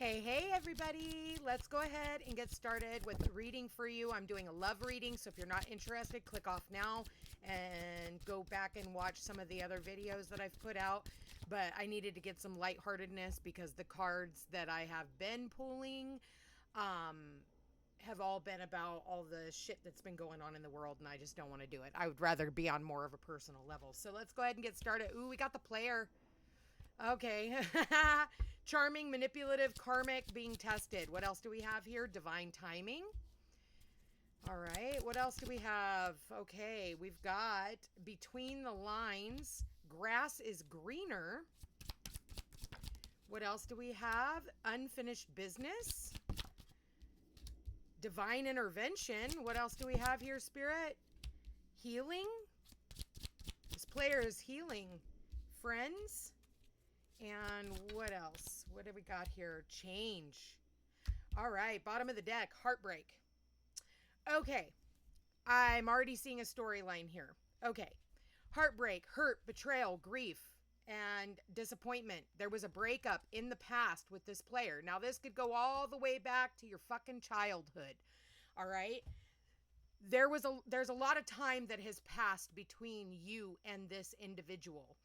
Hey, everybody. Let's go ahead and get started with the reading for you. I'm doing a love reading, so if you're not interested, click off now and go back and watch some of the other videos that I've put out. But I needed to get some lightheartedness because the cards that I have been pulling have all been about all the shit that's been going on in the world, and I just don't want to do it. I would rather be on more of a personal level. So let's go ahead and get started. Ooh, we got the player. Okay. Charming, manipulative, karmic, being tested. What else do we have here? Divine timing. All right. What else do we have? Okay. We've got between the lines. Grass is greener. What else do we have? Unfinished business. Divine intervention. What else do we have here, Spirit? Healing. This player is healing. Friends. And what else? What do we got here? Change. All right. Bottom of the deck. Heartbreak. Okay. I'm already seeing a storyline here. Okay. Heartbreak, hurt, betrayal, grief, and disappointment. There was a breakup in the past with this player. Now, this could go all the way back to your fucking childhood. All right. There's a lot of time that has passed between you and this individual.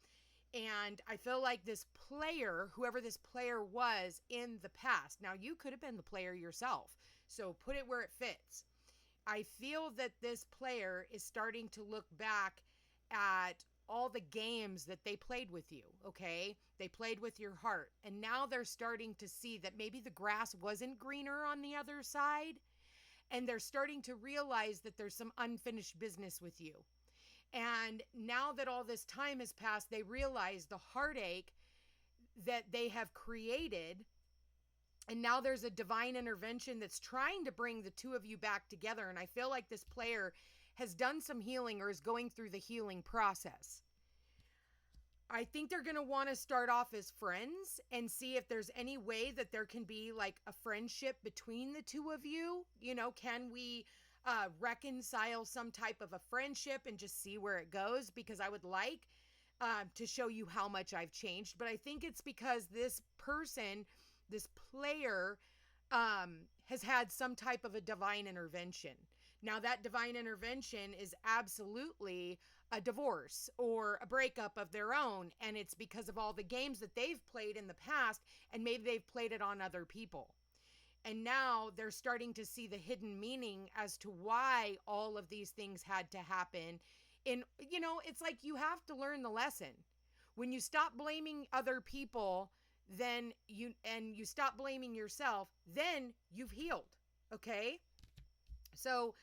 And I feel like this player, whoever this player was in the past, now you could have been the player yourself, so put it where it fits. I feel that this player is starting to look back at all the games that they played with you, okay? They played with your heart. And now they're starting to see that maybe the grass wasn't greener on the other side. And they're starting to realize that there's some unfinished business with you. And now that all this time has passed, they realize the heartache that they have created. And now there's a divine intervention that's trying to bring the two of you back together. And I feel like this player has done some healing or is going through the healing process. I think they're going to want to start off as friends and see if there's any way that there can be like a friendship between the two of you. You know, can we reconcile some type of a friendship and just see where it goes, because I would like to show you how much I've changed. But I think it's because this person, this player, has had some type of a divine intervention. Now, that divine intervention is absolutely a divorce or a breakup of their own. And it's because of all the games that they've played in the past, and maybe they've played it on other people. And now they're starting to see the hidden meaning as to why all of these things had to happen. And, you know, it's like you have to learn the lesson. When you stop blaming other people, then you stop blaming yourself, then you've healed. Okay? So,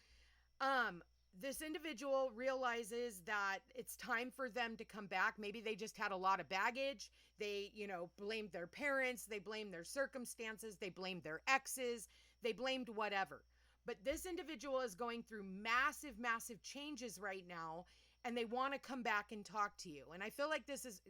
this individual realizes that it's time for them to come back. Maybe they just had a lot of baggage. They, blamed their parents. They blamed their circumstances. They blamed their exes. They blamed whatever. But this individual is going through massive, massive changes right now, and they want to come back and talk to you. And I feel like this is,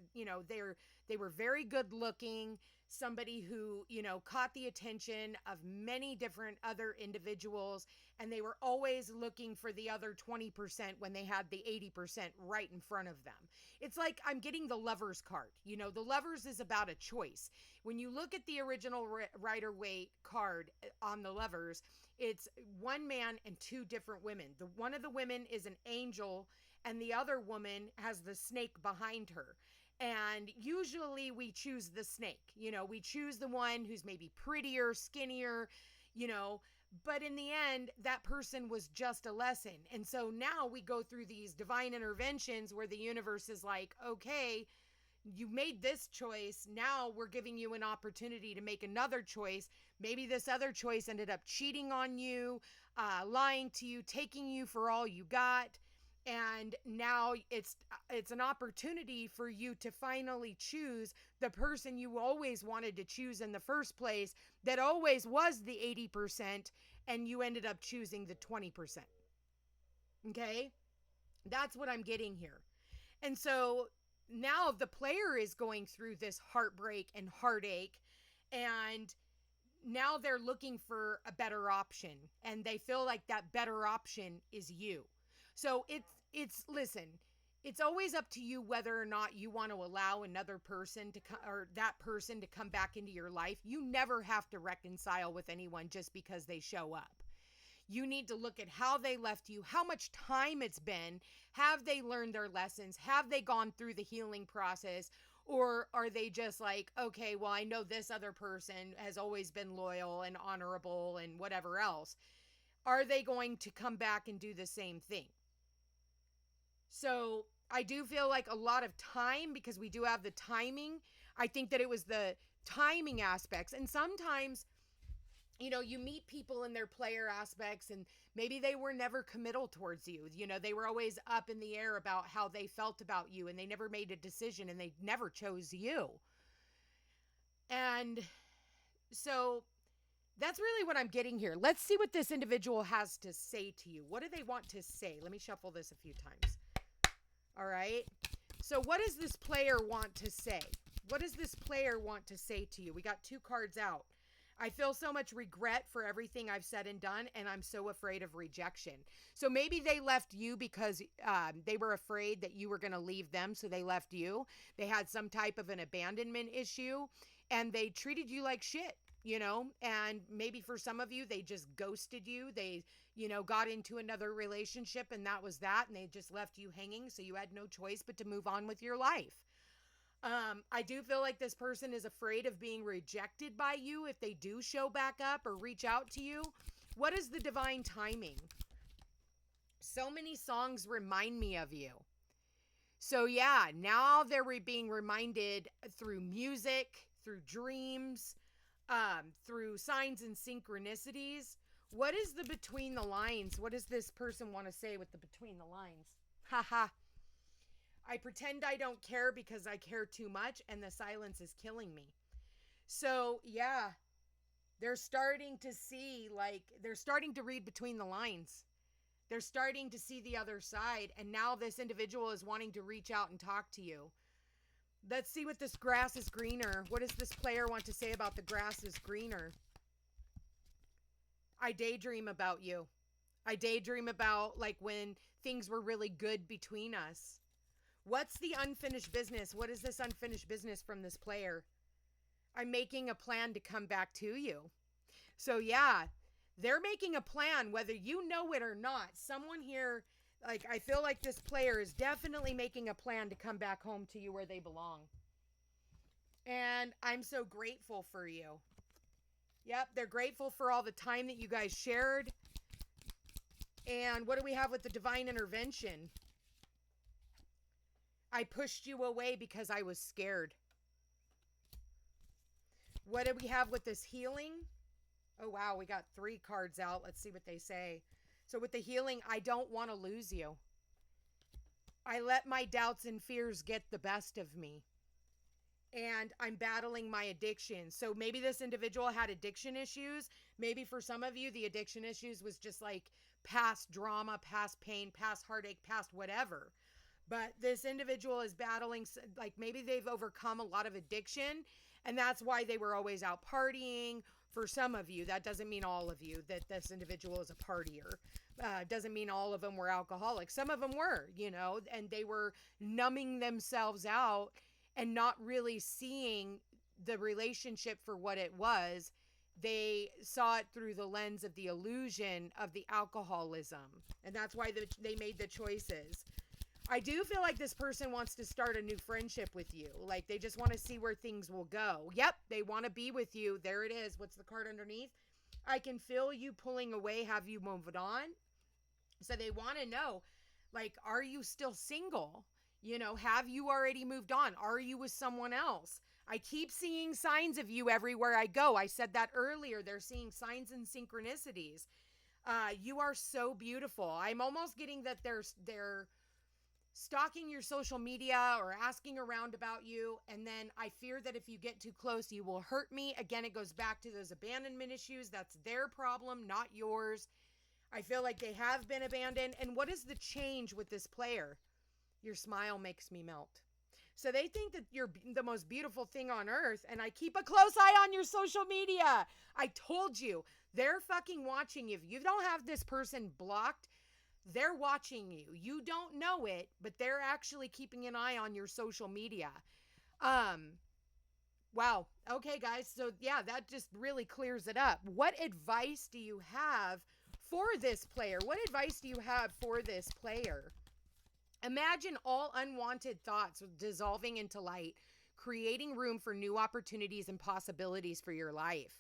they were very good looking, somebody who, caught the attention of many different other individuals, and they were always looking for the other 20% when they had the 80% right in front of them. It's like I'm getting the Lovers card. The Lovers is about a choice. When you look at the original Rider-Waite card on the Lovers, it's one man and two different women. One of the women is an angel, and the other woman has the snake behind her. And usually we choose the snake. We choose the one who's maybe prettier, skinnier, but in the end, that person was just a lesson. And so now we go through these divine interventions where the universe is like, okay, you made this choice. Now we're giving you an opportunity to make another choice. Maybe this other choice ended up cheating on you, lying to you, taking you for all you got. And now it's an opportunity for you to finally choose the person you always wanted to choose in the first place, that always was the 80%, and you ended up choosing the 20%. Okay? That's what I'm getting here. And so now the player is going through this heartbreak and heartache, and now they're looking for a better option, and they feel like that better option is you. So listen, it's always up to you whether or not you want to allow another person to come, or that person to come back into your life. You never have to reconcile with anyone just because they show up. You need to look at how they left you, how much time it's been. Have they learned their lessons? Have they gone through the healing process? Or are they just like, okay, well, I know this other person has always been loyal and honorable and whatever else. Are they going to come back and do the same thing? So I do feel like a lot of time, because we do have the timing. I think that it was the timing aspects. And sometimes, you meet people in their player aspects and maybe they were never committal towards you. They were always up in the air about how they felt about you and they never made a decision and they never chose you. And so that's really what I'm getting here. Let's see what this individual has to say to you. What do they want to say? Let me shuffle this a few times. All right. So what does this player want to say? What does this player want to say to you? We got 2 cards out. I feel so much regret for everything I've said and done, and I'm so afraid of rejection. So maybe they left you because they were afraid that you were going to leave them, so they left you. They had some type of an abandonment issue, and they treated you like shit, and maybe for some of you, they just ghosted you. They, got into another relationship, and that was that, and they just left you hanging, so you had no choice but to move on with your life. I do feel like this person is afraid of being rejected by you if they do show back up or reach out to you. What is the divine timing? So many songs remind me of you. So yeah, now they're being reminded through music, through dreams, through signs and synchronicities. What is the between the lines? What does this person want to say with the between the lines? Haha. I pretend I don't care because I care too much and the silence is killing me. So, yeah, they're starting to see, they're starting to read between the lines. They're starting to see the other side. And now this individual is wanting to reach out and talk to you. Let's see what this grass is greener. What does this player want to say about the grass is greener? I daydream about you. I daydream about when things were really good between us. What's the unfinished business? What is this unfinished business from this player? I'm making a plan to come back to you. So yeah, they're making a plan, whether you know it or not. Someone here, I feel like this player is definitely making a plan to come back home to you where they belong. And I'm so grateful for you. Yep, they're grateful for all the time that you guys shared. And what do we have with the divine intervention? I pushed you away because I was scared. What do we have with this healing? Oh, wow, we got 3 cards out. Let's see what they say. So with the healing, I don't want to lose you. I let my doubts and fears get the best of me. And I'm battling my addiction. So maybe this individual had addiction issues. Maybe for some of you, the addiction issues was just past drama, past pain, past heartache, past whatever. But this individual is battling, maybe they've overcome a lot of addiction, and that's why they were always out partying. For some of you, that doesn't mean all of you, that this individual is a partier. Doesn't mean all of them were alcoholics. Some of them were, and they were numbing themselves out and not really seeing the relationship for what it was. They saw it through the lens of the illusion of the alcoholism, and that's why they made the choices. I do feel like this person wants to start a new friendship with you. They just want to see where things will go. Yep, they want to be with you. There it is. What's the card underneath? I can feel you pulling away. Have you moved on? So they want to know, are you still single? Have you already moved on? Are you with someone else? I keep seeing signs of you everywhere I go. I said that earlier. They're seeing signs and synchronicities. You are so beautiful. I'm almost getting that they're stalking your social media or asking around about you, and then I fear that if you get too close, you will hurt me. Again, it goes back to those abandonment issues. That's their problem, not yours. I feel like they have been abandoned. And what is the change with this player? Your smile makes me melt. So they think that you're the most beautiful thing on earth, and I keep a close eye on your social media. I told you, they're fucking watching you. If you don't have this person blocked, They're watching you. You don't know it, but they're actually keeping an eye on your social media. Um, wow. Okay, guys. So, yeah, that just really clears it up. What advice do you have for this player? What advice do you have for this player? Imagine all unwanted thoughts dissolving into light, creating room for new opportunities and possibilities for your life.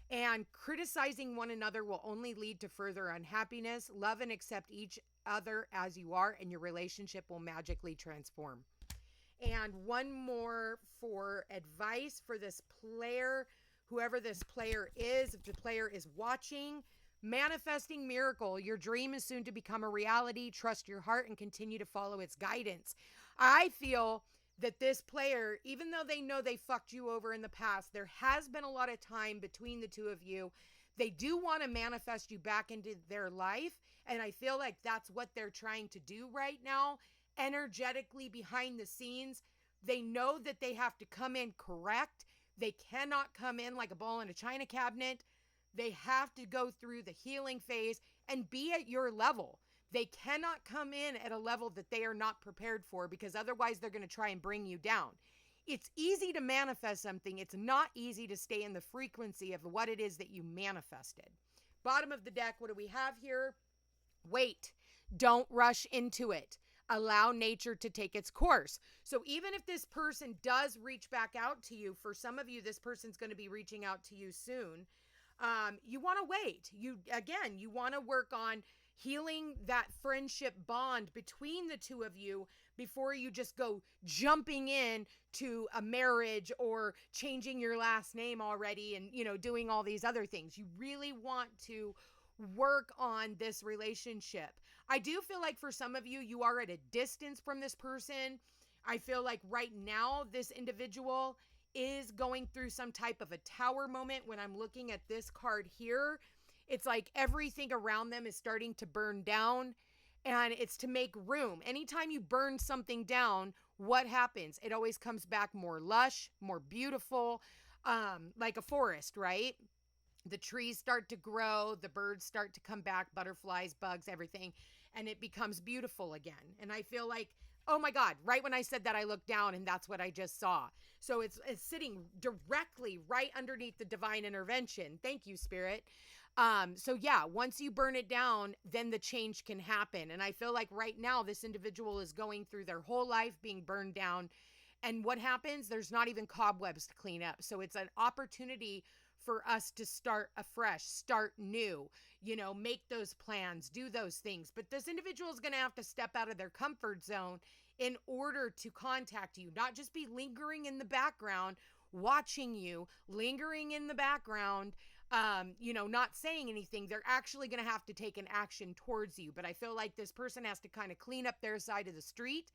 And criticizing one another will only lead to further unhappiness. Love and accept each other as you are, and your relationship will magically transform. And one more for advice for this player, whoever this player is, if the player is watching, manifesting miracle. Your dream is soon to become a reality. Trust your heart and continue to follow its guidance. I feel that this player, even though they know they fucked you over in the past, there has been a lot of time between the two of you. They do want to manifest you back into their life. And I feel like that's what they're trying to do right now, energetically behind the scenes. They know that they have to come in correct. They cannot come in like a ball in a china cabinet. They have to go through the healing phase and be at your level. They cannot come in at a level that they are not prepared for, because otherwise they're going to try and bring you down. It's easy to manifest something. It's not easy to stay in the frequency of what it is that you manifested. Bottom of the deck, what do we have here? Wait. Don't rush into it. Allow nature to take its course. So even if this person does reach back out to you, for some of you, this person's going to be reaching out to you soon. You want to wait. You want to work on healing that friendship bond between the two of you before you just go jumping in to a marriage or changing your last name already and, doing all these other things. You really want to work on this relationship. I do feel like for some of you, you are at a distance from this person. I feel like right now, this individual is going through some type of a tower moment. When I'm looking at this card here, it's like everything around them is starting to burn down, and it's to make room. Anytime you burn something down, what happens? It always comes back more lush, more beautiful, like a forest, right? The trees start to grow, the birds start to come back, butterflies, bugs, everything, and it becomes beautiful again. And I feel like, oh my God, right when I said that, I looked down and that's what I just saw. So it's sitting directly right underneath the divine intervention. Thank you, Spirit. So yeah, once you burn it down, then the change can happen. And I feel like right now, this individual is going through their whole life being burned down. And what happens? There's not even cobwebs to clean up. So it's an opportunity for us to start afresh, start new, make those plans, do those things. But this individual is going to have to step out of their comfort zone in order to contact you, not just be lingering in the background, watching you, lingering in the background, not saying anything. They're actually going to have to take an action towards you. But I feel like this person has to kind of clean up their side of the street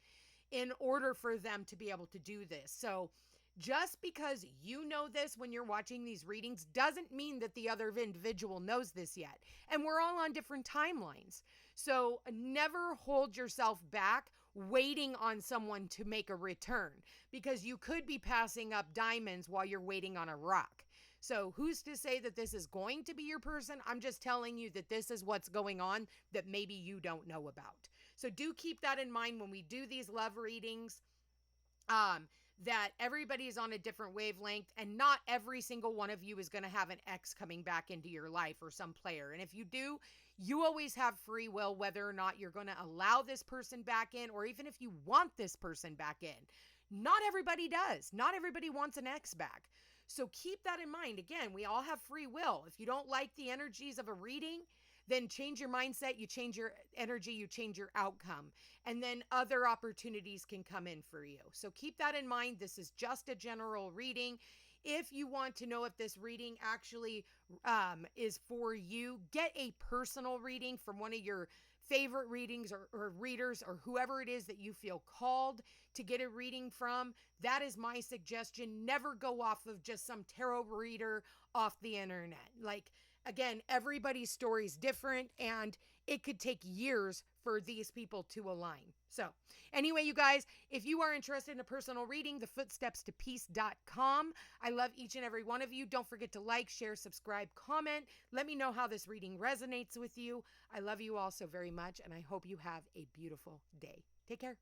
in order for them to be able to do this. So just because you know this when you're watching these readings doesn't mean that the other individual knows this yet. And we're all on different timelines. So never hold yourself back waiting on someone to make a return, because you could be passing up diamonds while you're waiting on a rock. So who's to say that this is going to be your person? I'm just telling you that this is what's going on that maybe you don't know about. So do keep that in mind when we do these love readings. That everybody's on a different wavelength, and not every single one of you is going to have an ex coming back into your life or some player. And if you do, you always have free will whether or not you're going to allow this person back in, or even if you want this person back in. Not everybody does. Not everybody wants an ex back. So keep that in mind. Again, we all have free will. If you don't like the energies of a reading, then change your mindset, you change your energy, you change your outcome, and then other opportunities can come in for you. So keep that in mind. This is just a general reading. If you want to know if this reading actually is for you, get a personal reading from one of your favorite readings or readers, or whoever it is that you feel called to get a reading from. That is my suggestion. Never go off of just some tarot reader off the internet. Again, everybody's story is different, and it could take years for these people to align. So, anyway, you guys, if you are interested in a personal reading, thefootstepstopeace.com. I love each and every one of you. Don't forget to like, share, subscribe, comment. Let me know how this reading resonates with you. I love you all so very much, and I hope you have a beautiful day. Take care.